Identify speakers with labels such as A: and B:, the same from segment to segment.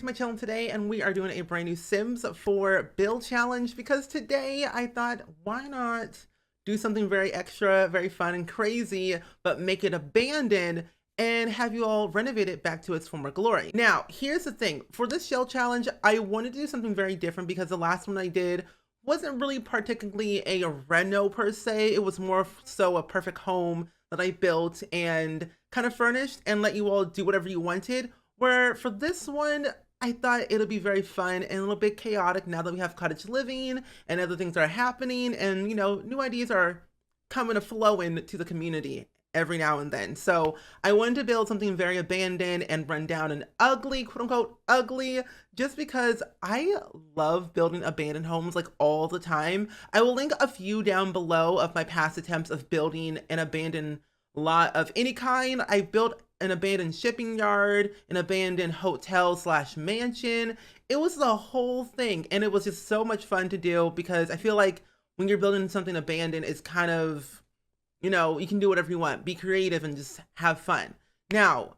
A: my channel today, and we are doing a brand new Sims 4 build challenge because today I thought, why not do something very extra, very fun and crazy, but make it abandoned and have you all renovate it back to its former glory. Now, here's the thing. For this shell challenge, I wanted to do something very different because the last one I did wasn't really particularly a reno per se. It was more so a perfect home that I built and kind of furnished and let you all do whatever you wanted. Where for this one, I thought it'll be very fun and a little bit chaotic now that we have cottage living and other things are happening and, you know, new ideas are coming to flow into the community every now and then. So I wanted to build something very abandoned and run down and ugly, quote unquote ugly, just because I love building abandoned homes like all the time. I will link a few down below of my past attempts of building an abandoned lot of any kind. I built an abandoned shipping yard, an abandoned hotel slash mansion. It was the whole thing. And it was just so much fun to do because I feel like when you're building something abandoned, it's kind of, you know, you can do whatever you want, be creative and just have fun. Now,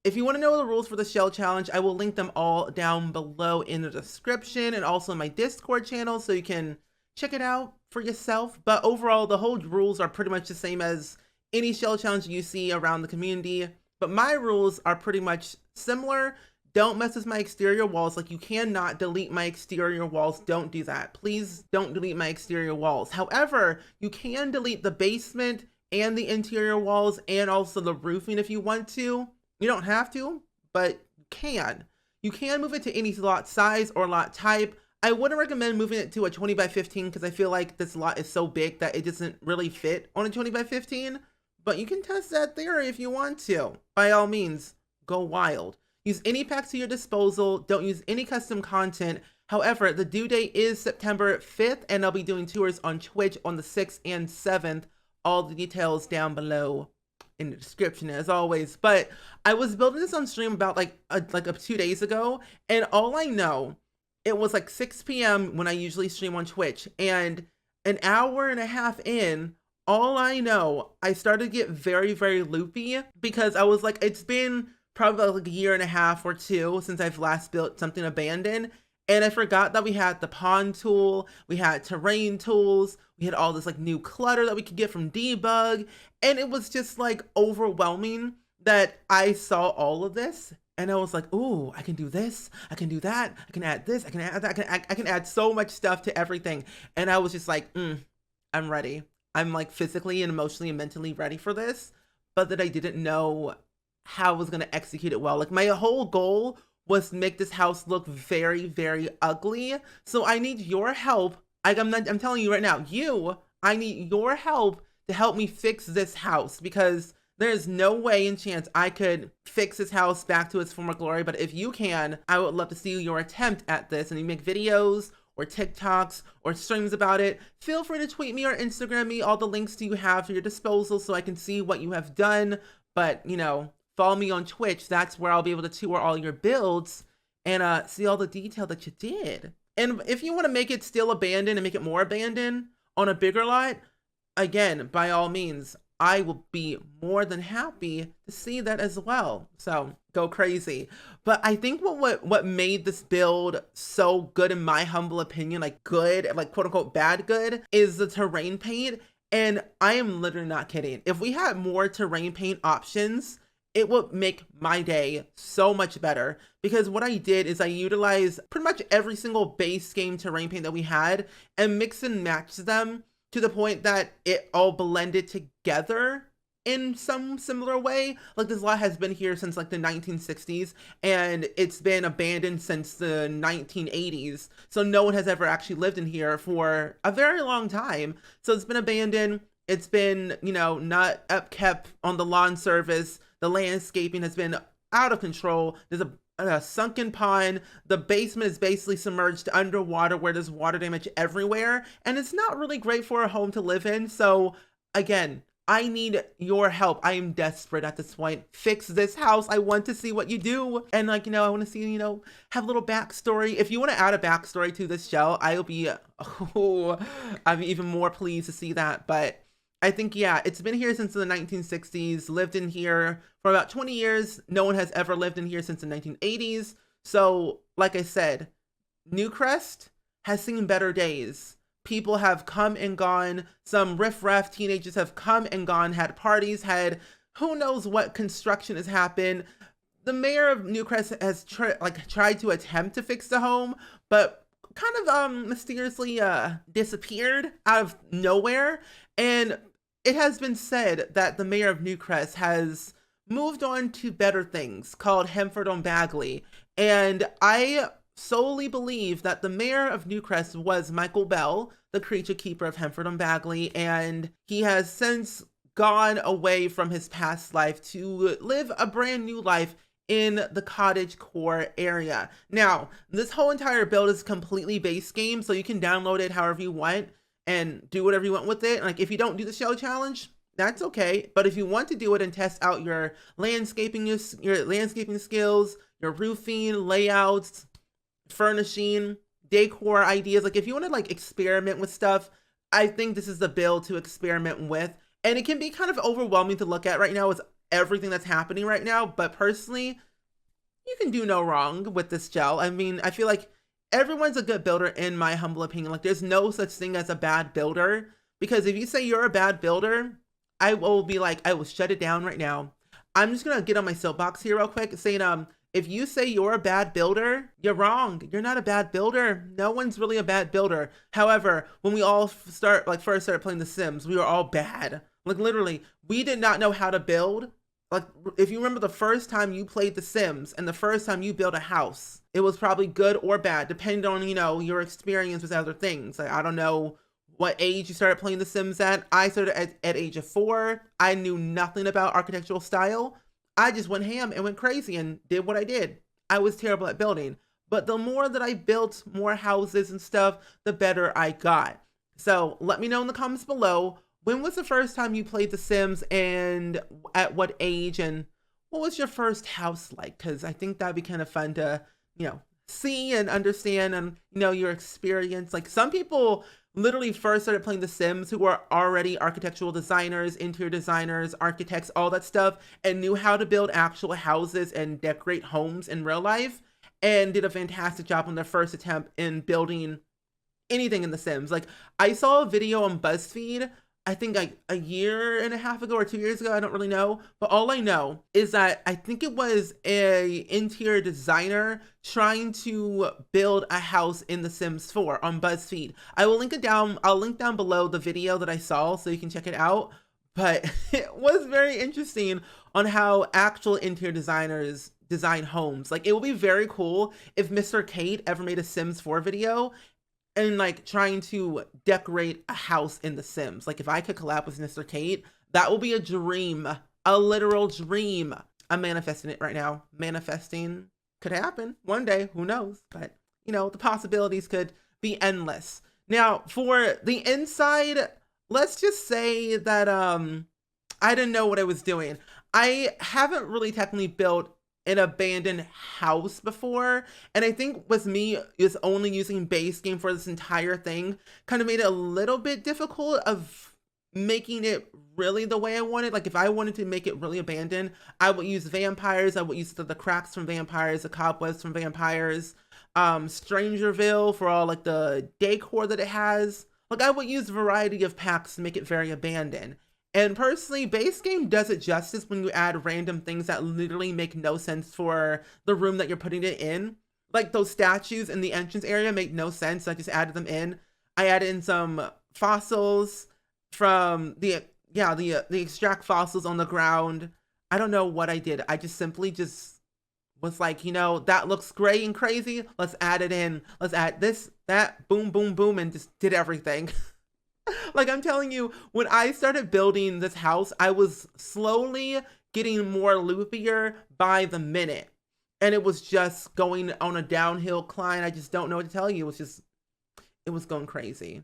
A: if you want to know the rules for the shell challenge, I will link them all down below in the description and also in my Discord channel so you can check it out for yourself. But overall, the whole rules are pretty much the same as any shell challenge you see around the community. But my rules are pretty much similar. Don't mess with my exterior walls. Like, you cannot delete my exterior walls. Don't do that. Please don't delete my exterior walls. However, you can delete the basement and the interior walls and also the roofing if you want to. You don't have to, but you can. You can move it to any lot size or lot type. I wouldn't recommend moving it to a 20 by 15 because I feel like this lot is so big that it doesn't really fit on a 20 by 15. But you can test that theory if you want to. By all means, go wild. Use any packs to your disposal. Don't use any custom content. However, the due date is September 5th, and I'll be doing tours on Twitch on the 6th and 7th. All the details down below in the description as always. But I was building this on stream about like 2 days ago, and all I know, it was like 6 p.m. when I usually stream on Twitch, and an hour and a half in, all I know, I started to get very, very loopy because I was like, it's been probably like a year and a half or two since I've last built something abandoned. And I forgot that we had the pawn tool, we had terrain tools, we had all this like new clutter that we could get from debug. And it was just like overwhelming that I saw all of this. And I was like, ooh, I can do this, I can do that, I can add this, I can add that, I can add so much stuff to everything. And I was just like, I'm ready. I'm like physically and emotionally and mentally ready for this, but that I didn't know how I was going to execute it well. Like, my whole goal was to make this house look very, very ugly. So I need your help. I'm telling you right now, I need your help to help me fix this house because there's no way and chance I could fix this house back to its former glory. But if you can, I would love to see your attempt at this, and you make videos or TikToks or streams about it. Feel free to tweet me or Instagram me. All the links you have to your disposal so I can see what you have done. But, you know, follow me on Twitch. That's where I'll be able to tour all your builds and see all the detail that you did. And if you want to make it still abandoned and make it more abandoned on a bigger lot, again, by all means, I will be more than happy to see that as well. So go crazy. But I think what made this build so good, in my humble opinion, like good, like quote unquote bad good, is the terrain paint. And I am literally not kidding. If we had more terrain paint options, it would make my day so much better. Because what I did is I utilized pretty much every single base game terrain paint that we had and mix and match them to the point that it all blended together in some similar way. Like, this lot has been here since like the 1960s and it's been abandoned since the 1980s. So no one has ever actually lived in here for a very long time. So it's been abandoned. It's been, you know, not upkept on the lawn service. The landscaping has been out of control. There's a sunken pond. The basement is basically submerged underwater where there's water damage everywhere. And it's not really great for a home to live in. So again, I need your help. I am desperate at this point. Fix this house. I want to see what you do. And like, you know, I want to see, you know, have a little backstory. If you want to add a backstory to this shell, I'll be, I'm even more pleased to see that. But I think, yeah, it's been here since the 1960s, lived in here for about 20 years. No one has ever lived in here since the 1980s. So, like I said, Newcrest has seen better days. People have come and gone. Some riffraff teenagers have come and gone, had parties, had who knows what construction has happened. The mayor of Newcrest has tried to attempt to fix the home, but kind of mysteriously disappeared out of nowhere. And it has been said that the mayor of Newcrest has moved on to better things called Hemford on Bagley. And I solely believe that the mayor of Newcrest was Michael Bell, the creature keeper of Hemford on Bagley, and he has since gone away from his past life to live a brand new life in the cottage core area. Now, this whole entire build is completely base game, so you can download it however you want and do whatever you want with it. Like if you don't do the show challenge, that's okay. But if you want to do it and test out your landscaping skills, your roofing, layouts, furnishing, decor ideas, like if you want to like experiment with stuff, I think this is the build to experiment with. And it can be kind of overwhelming to look at right now with everything that's happening right now, but personally, you can do no wrong with this gel. I mean, I feel like everyone's a good builder in my humble opinion. Like there's no such thing as a bad builder, because if you say you're a bad builder, I will be like, I will shut it down right now. I'm just gonna get on my soapbox here real quick saying, if you say you're a bad builder, you're wrong. You're not a bad builder. No one's really a bad builder. However, when we all first started playing The Sims, we were all bad. Like literally, we did not know how to build. Like if you remember the first time you played The Sims and the first time you built a house, it was probably good or bad, depending on, you know, your experience with other things. Like I don't know what age you started playing The Sims at. I started at age of 4. I knew nothing about architectural style. I just went ham and went crazy and did what I did. I was terrible at building, but the more that I built more houses and stuff, the better I got. So let me know in the comments below, when was the first time you played The Sims and at what age, and what was your first house like? Because I think that'd be kind of fun to, you know, see and understand and, you know, your experience. Like some people literally first started playing The Sims who were already architectural designers, interior designers, architects, all that stuff, and knew how to build actual houses and decorate homes in real life, and did a fantastic job on their first attempt in building anything in The Sims. Like I saw a video on BuzzFeed, I think like a year and a half ago or 2 years ago, I don't really know. But all I know is that I think it was a interior designer trying to build a house in The Sims 4 on BuzzFeed. I will link it down. I'll link down below the video that I saw so you can check it out. But it was very interesting on how actual interior designers design homes. Like it would be very cool if Mr. Kate ever made a Sims 4 video and like trying to decorate a house in The Sims. Like if I could collab with Mr. Kate, that will be a dream, a literal dream. I'm manifesting it right now. Manifesting could happen one day, who knows? But you know, the possibilities could be endless. Now for the inside, let's just say that I didn't know what I was doing. I haven't really technically built an abandoned house before, and I think with me is only using base game for this entire thing kind of made it a little bit difficult of making it really the way I wanted. Like if I wanted to make it really abandoned, I would use vampires, I would use the cracks from vampires, the cobwebs from vampires, Strangerville for all like the decor that it has. Like I would use a variety of packs to make it very abandoned. And personally, base game does it justice when you add random things that literally make no sense for the room that you're putting it in. Like those statues in the entrance area make no sense, so I just added them in. I added in some fossils from the extract fossils on the ground. I don't know what I did. I just simply just was like, you know, that looks gray and crazy. Let's add it in. Let's add this, that, boom, boom, boom, and just did everything. Like I'm telling you, when I started building this house, I was slowly getting more loopier by the minute. And it was just going on a downhill climb. I just don't know what to tell you. It was going crazy.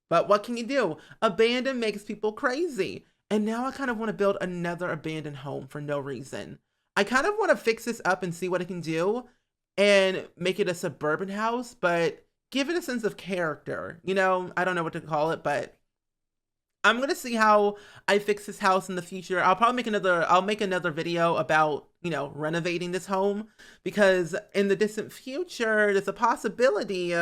A: But what can you do? Abandon makes people crazy. And now I kind of want to build another abandoned home for no reason. I kind of want to fix this up and see what I can do and make it a suburban house, but give it a sense of character. You know, I don't know what to call it, but I'm gonna see how I fix this house in the future. I'll make another video about, you know, renovating this home, because in the distant future, there's a possibility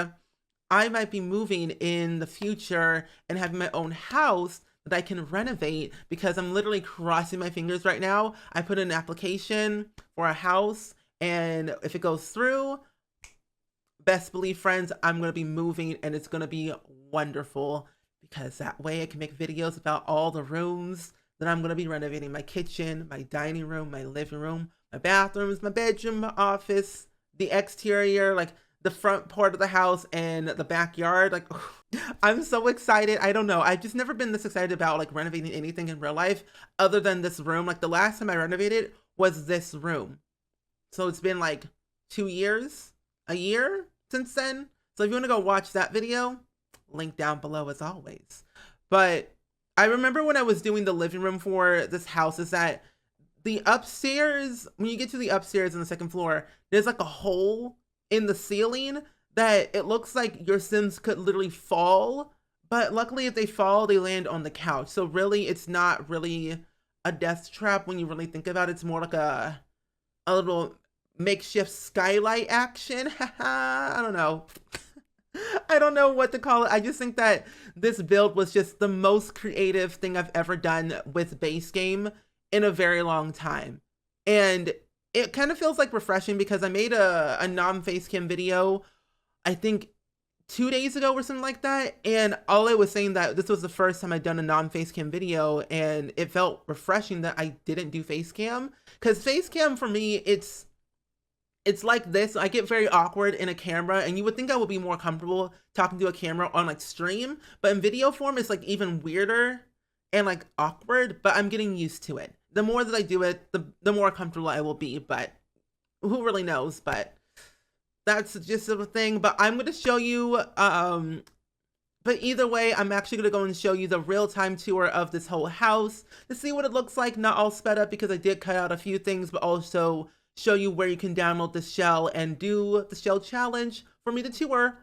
A: I might be moving in the future and having my own house that I can renovate, because I'm literally crossing my fingers right now. I put in an application for a house, and if it goes through, best believe, friends, I'm going to be moving and it's going to be wonderful, because that way I can make videos about all the rooms that I'm going to be renovating: my kitchen, my dining room, my living room, my bathrooms, my bedroom, my office, the exterior, like the front part of the house and the backyard. Like, I'm so excited. I don't know. I've just never been this excited about like renovating anything in real life other than this room. Like the last time I renovated was this room. So it's been like 2 years, a year since then. So if you want to go watch that video, link down below as always. But I remember when I was doing the living room for this house, is that the upstairs, when you get to the upstairs on the second floor, there's like a hole in the ceiling that it looks like your Sims could literally fall. But luckily, if they fall, they land on the couch. So really, it's not really a death trap when you really think about it. It's more like a little makeshift skylight action. I don't know. I don't know what to call it. I just think that this build was just the most creative thing I've ever done with base game in a very long time. And it kind of feels like refreshing, because I made a non-face cam video, I think 2 days ago or something like that. And all I was saying that this was the first time I'd done a non-face cam video, and it felt refreshing that I didn't do face cam, because face cam for me, it's like this. I get very awkward in a camera, and you would think I would be more comfortable talking to a camera on like stream, but in video form, it's like even weirder and like awkward, but I'm getting used to it. The more that I do it, the more comfortable I will be, but who really knows? But that's just a thing. But I'm going to show you, but either way, I'm actually going to go and show you the real-time tour of this whole house to see what it looks like, not all sped up because I did cut out a few things, but also show you where you can download the shell and do the shell challenge for me to tour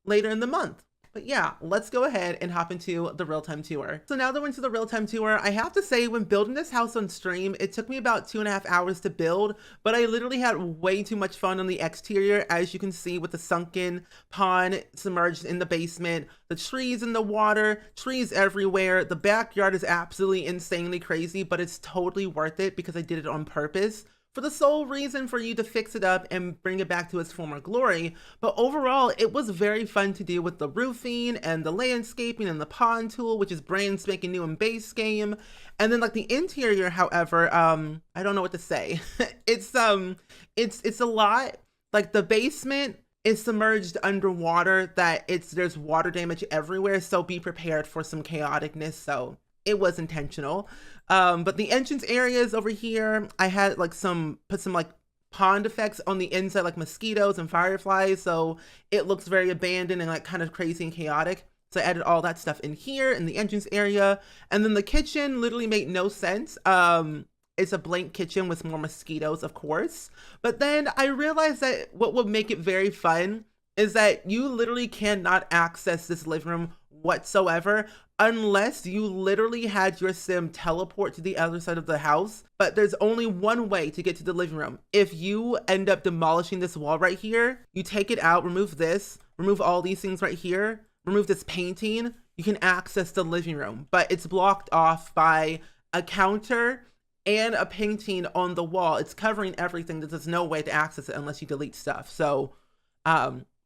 A: later in the month. But yeah, let's go ahead and hop into the real-time tour. So now that we're into the real-time tour, I have to say, when building this house on stream, it took me about 2.5 hours to build, but I literally had way too much fun on the exterior, as you can see, with the sunken pond submerged in the basement, the trees in the water, trees everywhere. The backyard is absolutely insanely crazy, but it's totally worth it because I did it on purpose, for the sole reason for you to fix it up and bring it back to its former glory. But overall, it was very fun to do with the roofing and the landscaping and the pond tool, which is brand spanking new in base game. And then like the interior, however, I don't know what to say. It's a lot. Like the basement is submerged underwater, that there's water damage everywhere. So be prepared for some chaoticness. So it was intentional. But the entrance areas over here, I had like put some like pond effects on the inside, like mosquitoes and fireflies. So it looks very abandoned and like kind of crazy and chaotic. So I added all that stuff in here in the entrance area. And then the kitchen literally made no sense. It's a blank kitchen with more mosquitoes, of course. But then I realized that what would make it very fun is that you literally cannot access this living room whatsoever unless you literally had your sim teleport to the other side of the house. But there's only one way to get to the living room. If you end up demolishing this wall right here, you take it out, remove this, remove all these things right here, remove this painting, you can access the living room. But it's blocked off by a counter and a painting on the wall. It's covering everything. There's no way to access it unless you delete stuff. So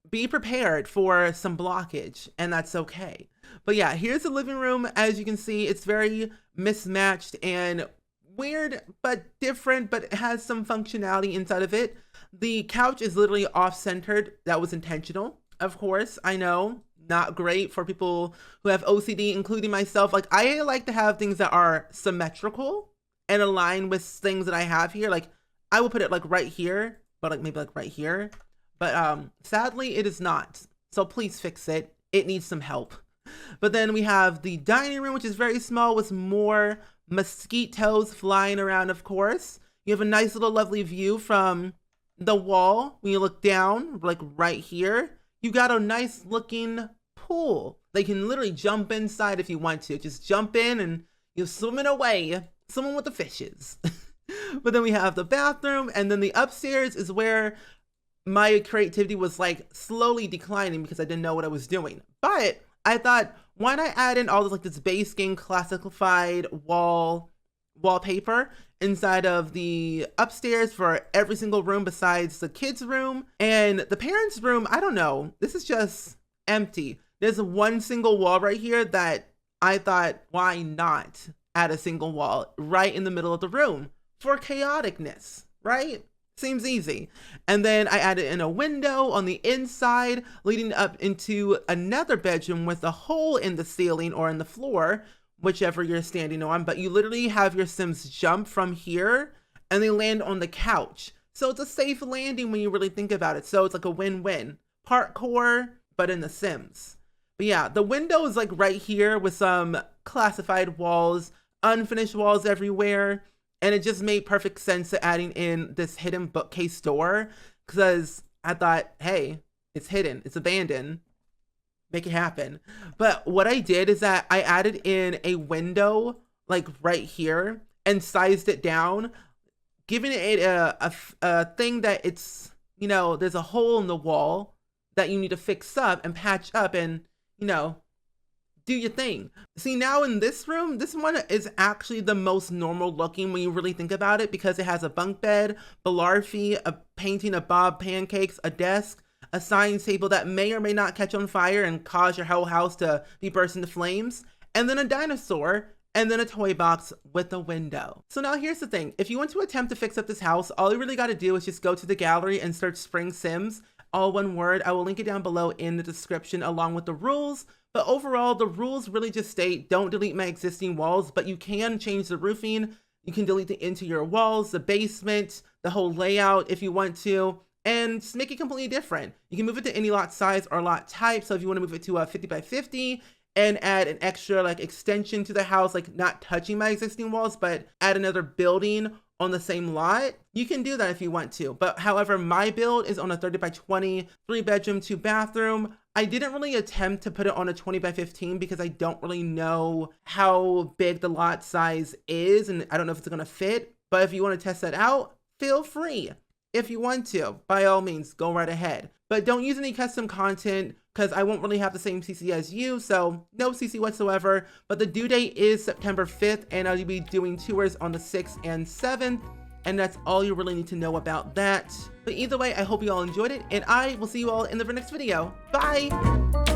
A: be prepared for some blockage, and that's okay. But yeah, here's the living room. As you can see, it's very mismatched and weird, but different, but it has some functionality inside of it. The couch is literally off-centered. That was intentional, of course. I know, not great for people who have OCD, including myself. Like, I like to have things that are symmetrical and align with things that I have here. Like, I will put it like right here, but like maybe like right here. But sadly, it is not. So please fix it. It needs some help. But then we have the dining room, which is very small with more mosquitoes flying around, of course. You have a nice little lovely view from the wall. When you look down, like right here, you got a nice looking pool. They can literally jump inside if you want to. Just jump in and you're swimming away, swimming with the fishes. But then we have the bathroom, and then the upstairs is where my creativity was like slowly declining because I didn't know what I was doing. But I thought, why not add in all this like this base game classified wallpaper inside of the upstairs for every single room besides the kids' room and the parents' room. I don't know. This is just empty. There's one single wall right here that I thought, why not add a single wall right in the middle of the room for chaoticness, right? Seems easy. And then I added in a window on the inside leading up into another bedroom with a hole in the ceiling or in the floor, whichever you're standing on. But you literally have your Sims jump from here and they land on the couch. So it's a safe landing when you really think about it. So it's like a win-win. Parkour, but in the Sims. But yeah, the window is like right here with some classified walls, unfinished walls everywhere. And it just made perfect sense to adding in this hidden bookcase door because I thought, hey, it's hidden, it's abandoned, make it happen. But what I did is that I added in a window like right here and sized it down, giving it a thing that it's, you know, there's a hole in the wall that you need to fix up and patch up and, you know, do your thing. See, now in this room, this one is actually the most normal looking when you really think about it because it has a bunk bed, Balarfi, a painting of Bob pancakes, a desk, a sign table that may or may not catch on fire and cause your whole house to be burst into flames, and then a dinosaur, and then a toy box with a window. So now here's the thing. If you want to attempt to fix up this house, all you really got to do is just go to the gallery and search SpringSims, all one word. I will link it down below in the description along with the rules. But overall, the rules really just state, don't delete my existing walls, but you can change the roofing. You can delete the interior walls, the basement, the whole layout if you want to, and just make it completely different. You can move it to any lot size or lot type. So if you want to move it to a 50 by 50 and add an extra like extension to the house, like not touching my existing walls, but add another building on the same lot, you can do that if you want to. But however, my build is on a 30 by 20, 3-bedroom, 2-bathroom. I didn't really attempt to put it on a 20 by 15 because I don't really know how big the lot size is and I don't know if it's gonna fit. But if you want to test that out, feel free. If you want to, by all means, go right ahead. But don't use any custom content because I won't really have the same CC as you, so no CC whatsoever. But the due date is September 5th, and I'll be doing tours on the 6th and 7th, and that's all you really need to know about that. But either way, I hope you all enjoyed it, and I will see you all in the next video. Bye!